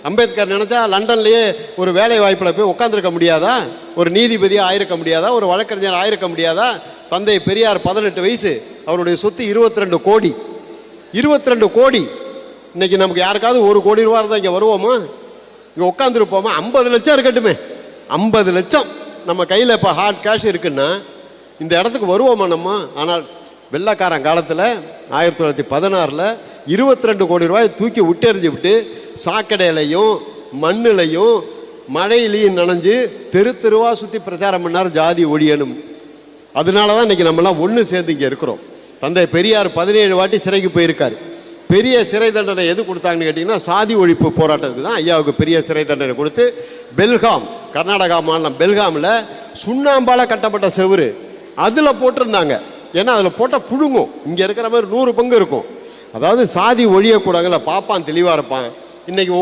அம்பேத்கர் நினச்சா லண்டன்லேயே ஒரு வேலை வாய்ப்பில் போய் உட்காந்துருக்க முடியாதா? ஒரு நீதிபதியாக ஆயிருக்க முடியாதா? ஒரு வழக்கறிஞர் ஆயிருக்க முடியாதா? தந்தை பெரியார் 18 வயசு, அவருடைய சொத்து 22 கோடி. 22 கோடி. இன்னைக்கு நமக்கு யாருக்காவது 1 கோடி ரூபா இருந்தால் இங்கே வருவோமா? இங்கே உட்காந்துருப்போமா? 50 லட்சம் இருக்கட்டுமே, 50 லட்சம் நம்ம கையில் இப்போ ஹார்ட் கேஷ் இருக்குன்னா இந்த இடத்துக்கு வருவோமா நம்ம? ஆனால் வெள்ளைக்காரன் காலத்தில் 1916 22 கோடி ரூபாய் தூக்கி விட்டெறிஞ்சு விட்டு சாக்கடையிலையும் மண்ணிலையும் மழையிலையும் நனைஞ்சு தெரு தெருவா சுற்றி பிரச்சாரம் பண்ணார் ஜாதி ஒழியணும். அதனால தான் இன்றைக்கி நம்மளாம் ஒன்று சேர்ந்து இங்கே இருக்கிறோம். தந்தை பெரியார் 17 வாட்டி சிறைக்கு போயிருக்காரு. பெரிய சிறை தண்டனை எது கொடுத்தாங்கன்னு கேட்டிங்கன்னா சாதி ஒழிப்பு போராட்டத்துக்கு தான் ஐயாவுக்கு பெரிய சிறை தண்டனை கொடுத்து பெல்காம், கர்நாடகா மாநிலம் பெல்காமில் சுண்ணாம்பால் கட்டப்பட்ட செவுரு அதில் போட்டிருந்தாங்க. ஏன்னா அதில் போட்டால் புழுங்கும், இங்கே இருக்கிற மாதிரி 100 பங்கு இருக்கும். அதாவது சாதி ஒழியக்கூடாதுல பாப்பான் தெளிவாக இருப்பான். இன்றைக்கி